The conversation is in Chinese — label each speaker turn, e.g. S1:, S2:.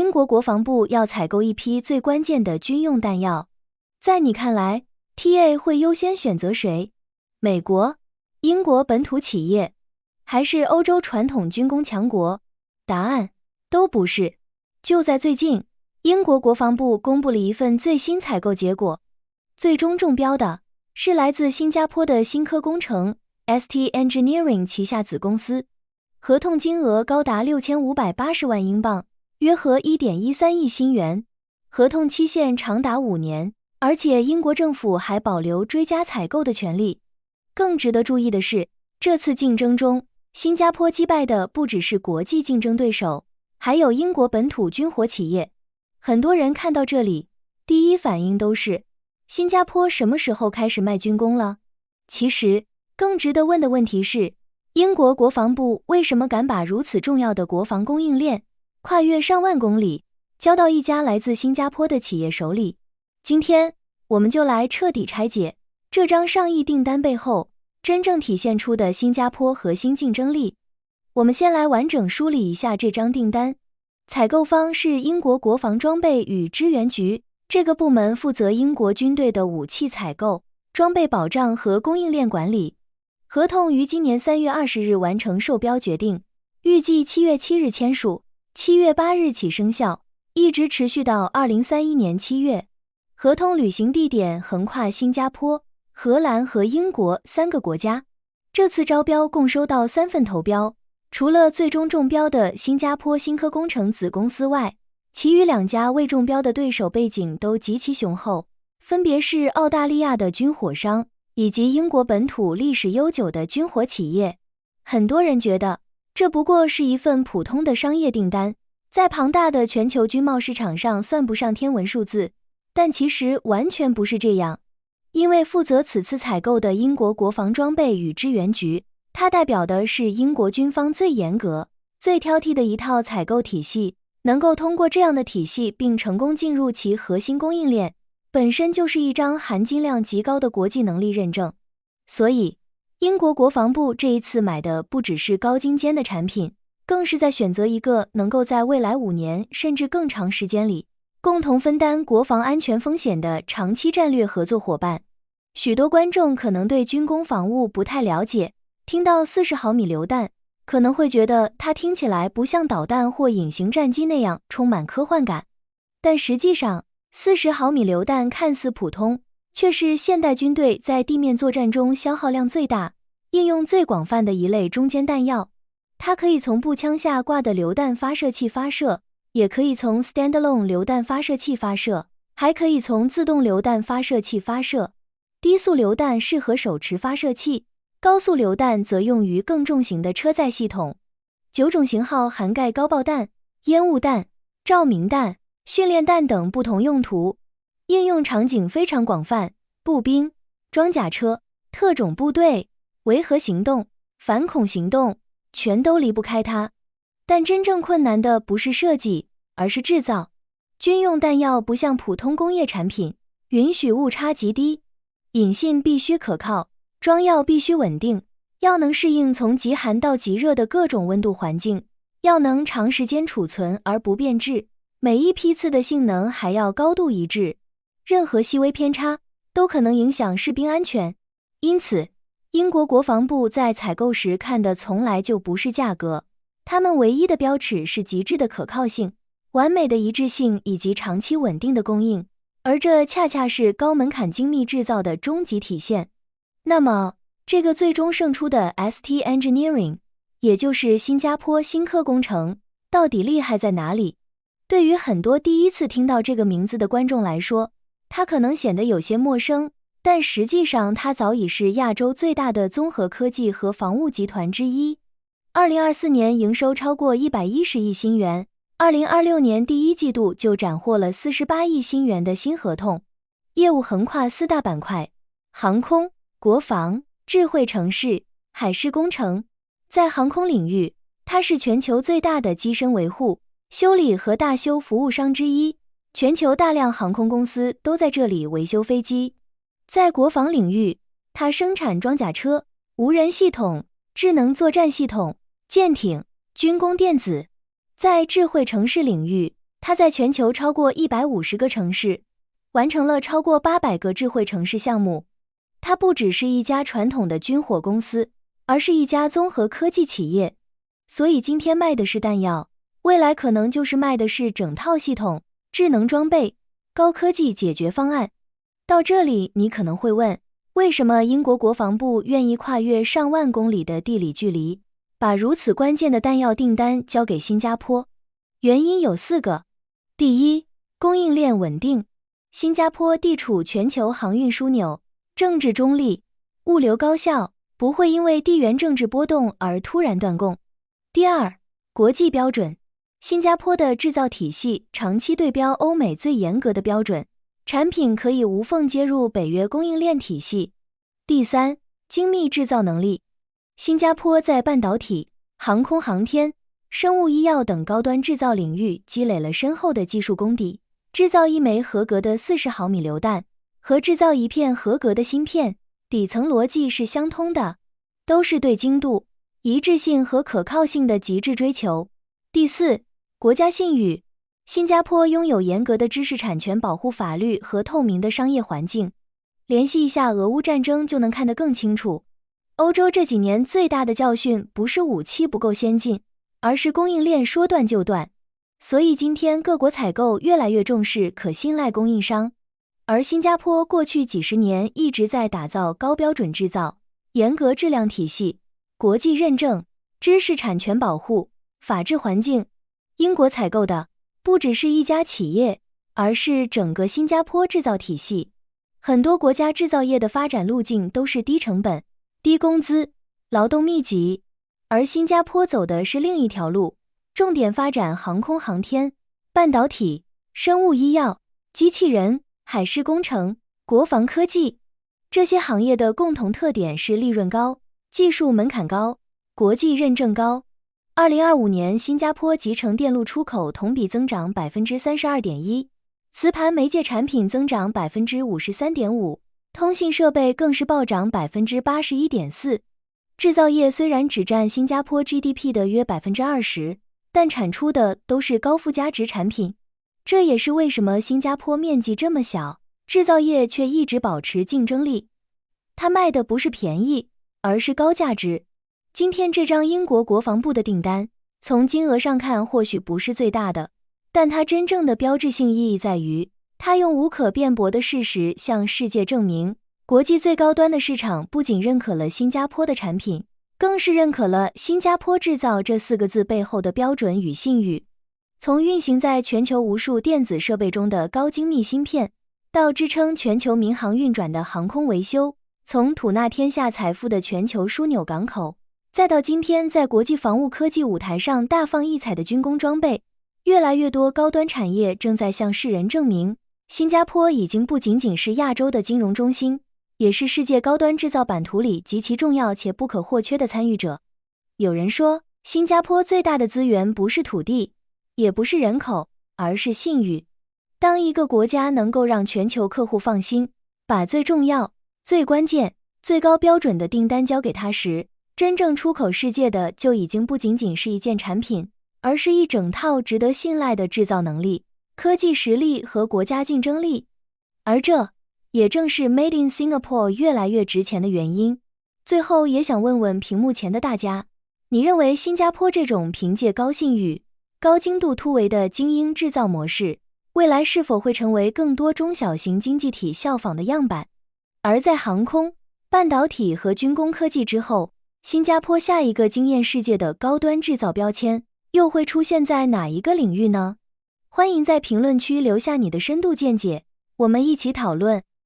S1: 英国国防部要采购一批最关键的军用弹药。在你看来 ，TA 会优先选择谁？美国、英国本土企业，还是欧洲传统军工强国？答案都不是。就在最近，英国国防部公布了一份最新采购结果，最终中标的是来自新加坡的新科工程 ST Engineering 旗下子公司，合同金额高达6580万英镑，约合 1.13 亿新元，合同期限长达5年，而且英国政府还保留追加采购的权利。更值得注意的是，这次竞争中，新加坡击败的不只是国际竞争对手，还有英国本土军火企业。很多人看到这里，第一反应都是，新加坡什么时候开始卖军工了？其实，更值得问的问题是，英国国防部为什么敢把如此重要的国防供应链，跨越上万公里，交到一家来自新加坡的企业手里？今天，我们就来彻底拆解这张上亿订单背后真正体现出的新加坡核心竞争力。我们先来完整梳理一下这张订单。采购方是英国国防装备与支援局，这个部门负责英国军队的武器采购、装备保障和供应链管理。合同于今年3月20日完成售标决定，预计7月7日签署，7月8日起生效，一直持续到2031年7月。合同履行地点横跨新加坡、荷兰和英国3个国家。这次招标共收到3份投标，除了最终中标的新加坡新科工程子公司外，其余2家未中标的对手背景都极其雄厚，分别是澳大利亚的军火商以及英国本土历史悠久的军火企业。很多人觉得这不过是一份普通的商业订单，在庞大的全球军贸市场上算不上天文数字，但其实完全不是这样。因为负责此次采购的英国国防装备与支援局，它代表的是英国军方最严格、最挑剔的一套采购体系，能够通过这样的体系并成功进入其核心供应链，本身就是一张含金量极高的国际能力认证。所以，英国国防部这一次买的不只是高精尖的产品，更是在选择一个能够在未来5年甚至更长时间里，共同分担国防安全风险的长期战略合作伙伴。许多观众可能对军工防务不太了解，听到40毫米榴弹，可能会觉得它听起来不像导弹或隐形战机那样充满科幻感。但实际上，40毫米榴弹看似普通，却是现代军队在地面作战中消耗量最大、应用最广泛的一类中间弹药。它可以从步枪下挂的榴弹发射器发射，也可以从 standalone 榴弹发射器发射，还可以从自动榴弹发射器发射。低速榴弹适合手持发射器，高速榴弹则用于更重型的车载系统。9种型号涵盖高爆弹、烟雾弹、照明弹、训练弹等不同用途，应用场景非常广泛，步兵、装甲车、特种部队、维和行动、反恐行动，全都离不开它。但真正困难的不是设计，而是制造。军用弹药不像普通工业产品，允许误差极低，引信必须可靠，装药必须稳定，要能适应从极寒到极热的各种温度环境，要能长时间储存而不变质，每一批次的性能还要高度一致，任何细微偏差都可能影响士兵安全。因此，英国国防部在采购时看的从来就不是价格，他们唯一的标尺是极致的可靠性、完美的一致性以及长期稳定的供应，而这恰恰是高门槛精密制造的终极体现。那么，这个最终胜出的 ST Engineering， 也就是新加坡新科工程，到底厉害在哪里？对于很多第一次听到这个名字的观众来说，它可能显得有些陌生，但实际上它早已是亚洲最大的综合科技和防务集团之一。2024年营收超过110亿新元，2026年第一季度就斩获了48亿新元的新合同，业务横跨4大板块：航空、国防、智慧城市、海事工程。在航空领域，它是全球最大的机身维护、修理和大修服务商之一，全球大量航空公司都在这里维修飞机。在国防领域，它生产装甲车、无人系统、智能作战系统、舰艇、军工电子。在智慧城市领域，它在全球超过150个城市，完成了超过800个智慧城市项目。它不只是一家传统的军火公司，而是一家综合科技企业。所以今天卖的是弹药，未来可能就是卖的是整套系统、智能装备、高科技解决方案。到这里，你可能会问，为什么英国国防部愿意跨越上万公里的地理距离，把如此关键的弹药订单交给新加坡？原因有4个。第一，供应链稳定。新加坡地处全球航运枢纽，政治中立，物流高效，不会因为地缘政治波动而突然断供。第二，国际标准。新加坡的制造体系长期对标欧美最严格的标准，产品可以无缝接入北约供应链体系。第三，精密制造能力。新加坡在半导体、航空航天、生物医药等高端制造领域积累了深厚的技术功底，制造一枚合格的40毫米榴弹和制造一片合格的芯片，底层逻辑是相通的，都是对精度、一致性和可靠性的极致追求。第四，国家信誉。新加坡拥有严格的知识产权保护法律和透明的商业环境。联系一下俄乌战争就能看得更清楚。欧洲这几年最大的教训不是武器不够先进，而是供应链说断就断。所以今天各国采购越来越重视可信赖供应商。而新加坡过去几十年一直在打造高标准制造、严格质量体系、国际认证、知识产权保护、法治环境。英国采购的不只是一家企业，而是整个新加坡制造体系。很多国家制造业的发展路径都是低成本、低工资、劳动密集，而新加坡走的是另一条路，重点发展航空航天、半导体、生物医药、机器人、海事工程、国防科技。这些行业的共同特点是利润高、技术门槛高、国际认证高。2025年，新加坡集成电路出口同比增长 32.1%， 磁盘媒介产品增长 53.5%， 通信设备更是暴涨 81.4%。制造业虽然只占新加坡 GDP 的约 20%， 但产出的都是高附加值产品。这也是为什么新加坡面积这么小，制造业却一直保持竞争力。它卖的不是便宜，而是高价值。今天这张英国国防部的订单，从金额上看或许不是最大的，但它真正的标志性意义在于，它用无可辩驳的事实向世界证明，国际最高端的市场不仅认可了新加坡的产品，更是认可了新加坡制造这4个字背后的标准与信誉。从运行在全球无数电子设备中的高精密芯片，到支撑全球民航运转的航空维修，从吐纳天下财富的全球枢纽港口，再到今天在国际防务科技舞台上大放异彩的军工装备，越来越多高端产业正在向世人证明，新加坡已经不仅仅是亚洲的金融中心，也是世界高端制造版图里极其重要且不可或缺的参与者。有人说，新加坡最大的资源不是土地，也不是人口，而是信誉。当一个国家能够让全球客户放心，把最重要、最关键、最高标准的订单交给他时，真正出口世界的就已经不仅仅是一件产品，而是一整套值得信赖的制造能力、科技实力和国家竞争力。而这也正是 Made in Singapore 越来越值钱的原因。最后也想问问屏幕前的大家，你认为新加坡这种凭借高信誉、高精度突围的精英制造模式，未来是否会成为更多中小型经济体效仿的样板？而在航空、半导体和军工科技之后，新加坡下一个惊艳世界的高端制造标签又会出现在哪一个领域呢？欢迎在评论区留下你的深度见解，我们一起讨论。